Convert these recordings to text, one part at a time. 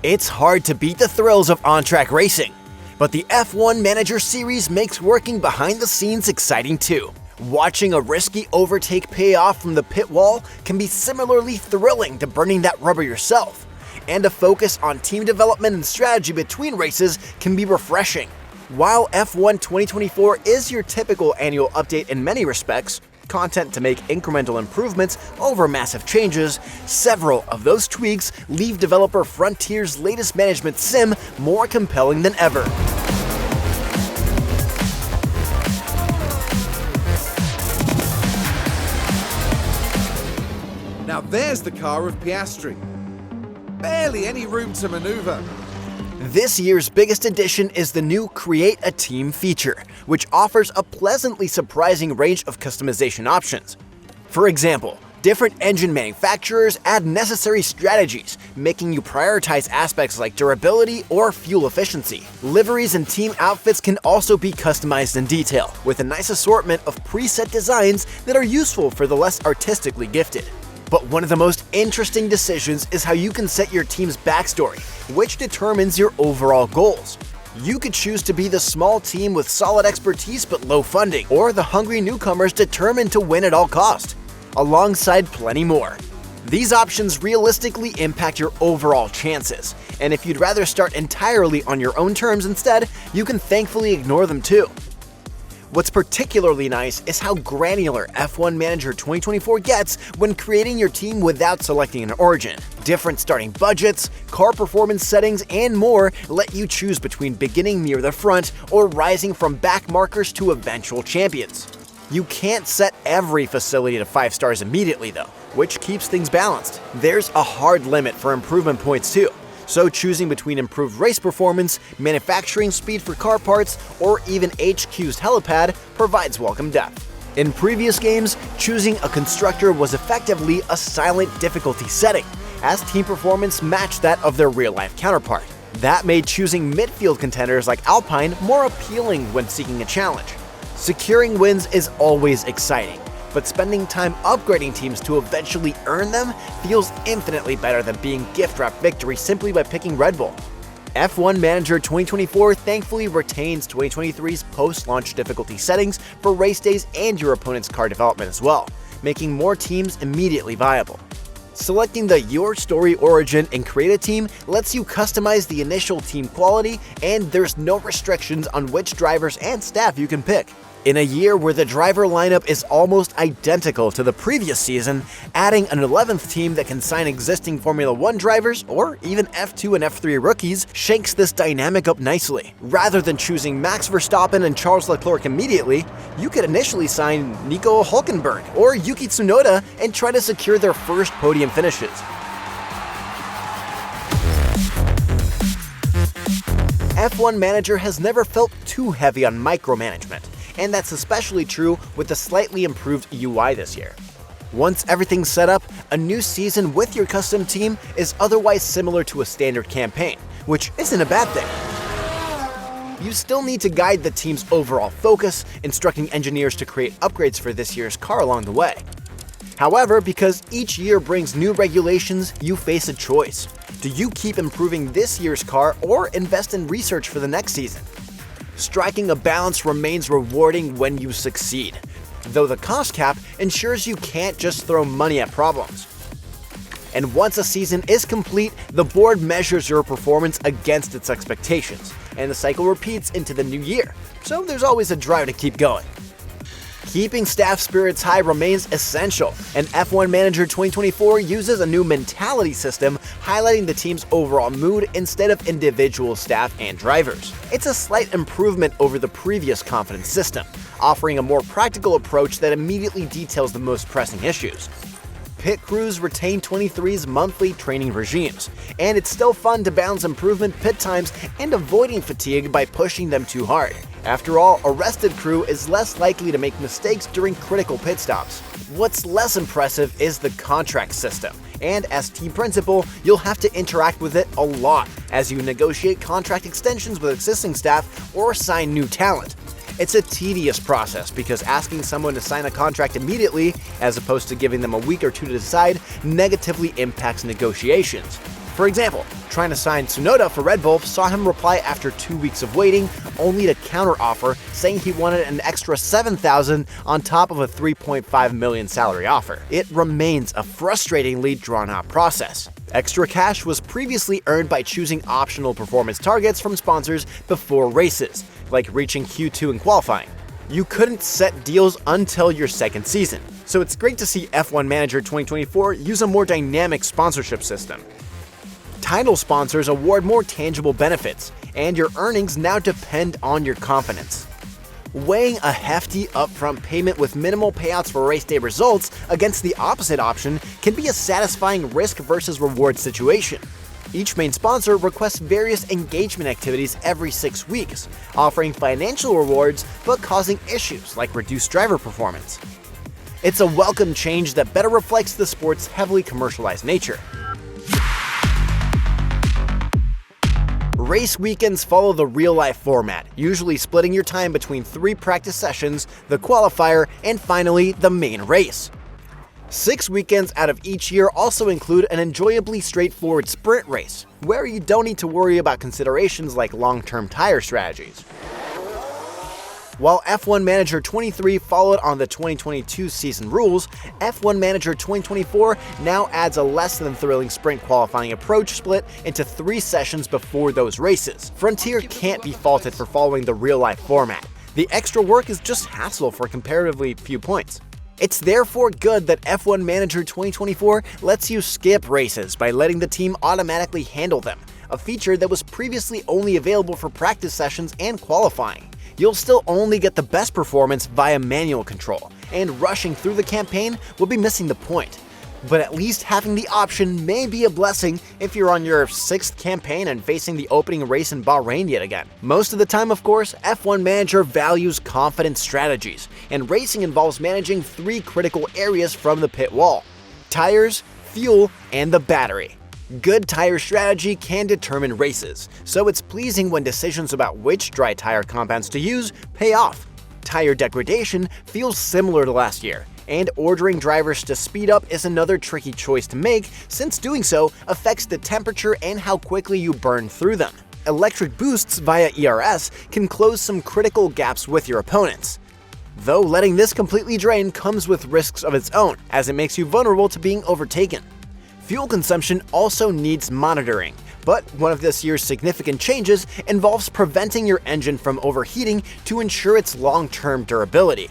It's hard to beat the thrills of on-track racing, but the F1 Manager series makes working behind the scenes exciting too. Watching a risky overtake pay off from the pit wall can be similarly thrilling to burning that rubber yourself, and a focus on team development and strategy between races can be refreshing. While F1 2024 is your typical annual update in many respects, content to make incremental improvements over massive changes, several of those tweaks leave developer Frontier's latest management sim more compelling than ever. Now there's the car of Piastri. Barely any room to maneuver. This year's biggest addition is the new Create a Team feature, which offers a pleasantly surprising range of customization options. For example, different engine manufacturers add necessary strategies, making you prioritize aspects like durability or fuel efficiency. Liveries and team outfits can also be customized in detail, with a nice assortment of preset designs that are useful for the less artistically gifted. But one of the most interesting decisions is how you can set your team's backstory, which determines your overall goals. You could choose to be the small team with solid expertise but low funding, or the hungry newcomers determined to win at all cost, alongside plenty more. These options realistically impact your overall chances, and if you'd rather start entirely on your own terms instead, you can thankfully ignore them too. What's particularly nice is how granular F1 Manager 2024 gets when creating your team without selecting an origin. Different starting budgets, car performance settings, and more let you choose between beginning near the front or rising from back markers to eventual champions. You can't set every facility to 5 stars immediately though, which keeps things balanced. There's a hard limit for improvement points too, so choosing between improved race performance, manufacturing speed for car parts, or even HQ's helipad provides welcome depth. In previous games, choosing a constructor was effectively a silent difficulty setting, as team performance matched that of their real-life counterpart. That made choosing midfield contenders like Alpine more appealing when seeking a challenge. Securing wins is always exciting, but spending time upgrading teams to eventually earn them feels infinitely better than being gift-wrapped victory simply by picking Red Bull. F1 Manager 2024 thankfully retains 2023's post-launch difficulty settings for race days and your opponent's car development as well, making more teams immediately viable. Selecting the Your Story origin and Create a Team lets you customize the initial team quality, and there's no restrictions on which drivers and staff you can pick. In a year where the driver lineup is almost identical to the previous season, adding an 11th team that can sign existing Formula 1 drivers or even F2 and F3 rookies shakes this dynamic up nicely. Rather than choosing Max Verstappen and Charles Leclerc immediately, you could initially sign Nico Hülkenberg or Yuki Tsunoda and try to secure their first podium finishes. F1 Manager has never felt too heavy on micromanagement, and that's especially true with the slightly improved UI this year. Once everything's set up, a new season with your custom team is otherwise similar to a standard campaign, which isn't a bad thing. You still need to guide the team's overall focus, instructing engineers to create upgrades for this year's car along the way. However, because each year brings new regulations, you face a choice. Do you keep improving this year's car or invest in research for the next season? Striking a balance remains rewarding when you succeed, though the cost cap ensures you can't just throw money at problems. And once a season is complete, the board measures your performance against its expectations, and the cycle repeats into the new year, so there's always a drive to keep going. Keeping staff spirits high remains essential, and F1 Manager 2024 uses a new mentality system highlighting the team's overall mood instead of individual staff and drivers. It's a slight improvement over the previous confidence system, offering a more practical approach that immediately details the most pressing issues. Pit crews retain 23's monthly training regimes, and it's still fun to balance improvement pit times and avoiding fatigue by pushing them too hard. After all, a rested crew is less likely to make mistakes during critical pit stops. What's less impressive is the contract system, and as team principal, you'll have to interact with it a lot as you negotiate contract extensions with existing staff or sign new talent. It's a tedious process because asking someone to sign a contract immediately, as opposed to giving them a week or two to decide, negatively impacts negotiations. For example, trying to sign Tsunoda for Red Bull saw him reply after 2 weeks of waiting, only to counteroffer, saying he wanted an extra $7,000 on top of a $3.5 million salary offer. It remains a frustratingly drawn-out process. Extra cash was previously earned by choosing optional performance targets from sponsors before races, like reaching Q2 in qualifying. You couldn't set deals until your second season, so it's great to see F1 Manager 2024 use a more dynamic sponsorship system. Title sponsors award more tangible benefits, and your earnings now depend on your confidence. Weighing a hefty upfront payment with minimal payouts for race day results against the opposite option can be a satisfying risk versus reward situation. Each main sponsor requests various engagement activities every 6 weeks, offering financial rewards but causing issues like reduced driver performance. It's a welcome change that better reflects the sport's heavily commercialized nature. Race weekends follow the real-life format, usually splitting your time between 3 practice sessions, the qualifier, and finally, the main race. 6 weekends out of each year also include an enjoyably straightforward sprint race, where you don't need to worry about considerations like long-term tire strategies. While F1 Manager 23 followed on the 2022 season rules, F1 Manager 2024 now adds a less than thrilling sprint qualifying approach split into 3 sessions before those races. Frontier can't be faulted for following the real-life format. The extra work is just hassle for comparatively few points. It's therefore good that F1 Manager 2024 lets you skip races by letting the team automatically handle them, a feature that was previously only available for practice sessions and qualifying. You'll still only get the best performance via manual control, and rushing through the campaign will be missing the point. But at least having the option may be a blessing if you're on your 6th campaign and facing the opening race in Bahrain yet again. Most of the time, of course, F1 Manager values confidence strategies, and racing involves managing 3 critical areas from the pit wall: tires, fuel, and the battery. Good tire strategy can determine races, so it's pleasing when decisions about which dry tire compounds to use pay off. Tire degradation feels similar to last year, and ordering drivers to speed up is another tricky choice to make, since doing so affects the temperature and how quickly you burn through them. Electric boosts via ERS can close some critical gaps with your opponents, though letting this completely drain comes with risks of its own, as it makes you vulnerable to being overtaken. Fuel consumption also needs monitoring, but one of this year's significant changes involves preventing your engine from overheating to ensure its long-term durability.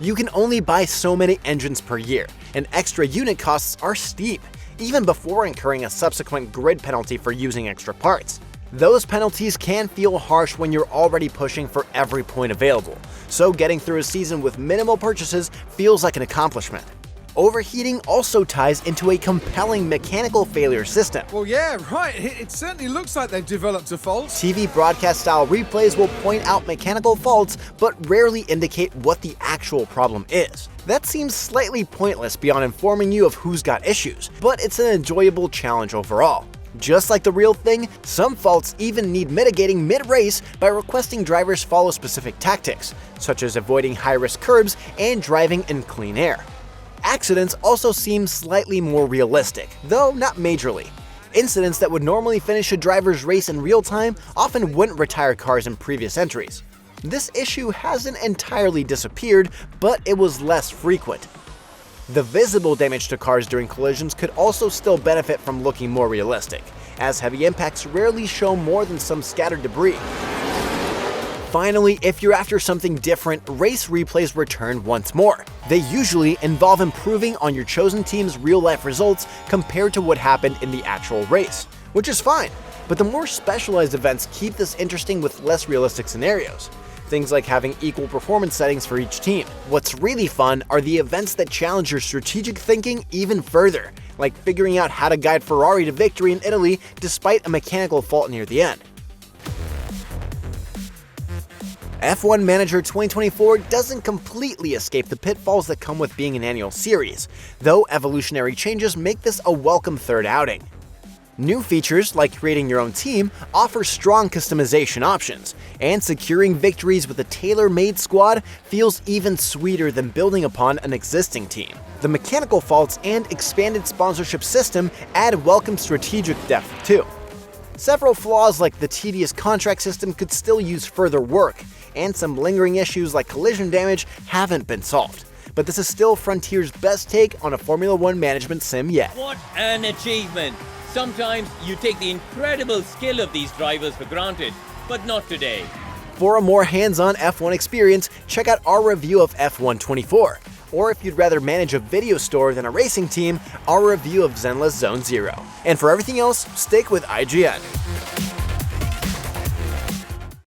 You can only buy so many engines per year, and extra unit costs are steep, even before incurring a subsequent grid penalty for using extra parts. Those penalties can feel harsh when you're already pushing for every point available, so getting through a season with minimal purchases feels like an accomplishment. Overheating also ties into a compelling mechanical failure system. Well, yeah, right. It certainly looks like they've developed a fault. TV broadcast-style replays will point out mechanical faults, but rarely indicate what the actual problem is. That seems slightly pointless beyond informing you of who's got issues, but it's an enjoyable challenge overall. Just like the real thing, some faults even need mitigating mid-race by requesting drivers follow specific tactics, such as avoiding high-risk curbs and driving in clean air. Accidents also seem slightly more realistic, though not majorly. Incidents that would normally finish a driver's race in real time often wouldn't retire cars in previous entries. This issue hasn't entirely disappeared, but it was less frequent. The visible damage to cars during collisions could also still benefit from looking more realistic, as heavy impacts rarely show more than some scattered debris. Finally, if you're after something different, race replays return once more. They usually involve improving on your chosen team's real-life results compared to what happened in the actual race, which is fine, but the more specialized events keep this interesting with less realistic scenarios. Things like having equal performance settings for each team. What's really fun are the events that challenge your strategic thinking even further, like figuring out how to guide Ferrari to victory in Italy despite a mechanical fault near the end. F1 Manager 2024 doesn't completely escape the pitfalls that come with being an annual series, though evolutionary changes make this a welcome third outing. New features like creating your own team offer strong customization options, and securing victories with a tailor-made squad feels even sweeter than building upon an existing team. The mechanical faults and expanded sponsorship system add welcome strategic depth too. Several flaws like the tedious contract system could still use further work, and some lingering issues like collision damage haven't been solved. But this is still Frontier's best take on a Formula 1 management sim yet. What an achievement! Sometimes you take the incredible skill of these drivers for granted, but not today. For a more hands-on F1 experience, check out our review of F1 24. Or if you'd rather manage a video store than a racing team, our review of Zenless Zone Zero. And for everything else, stick with IGN.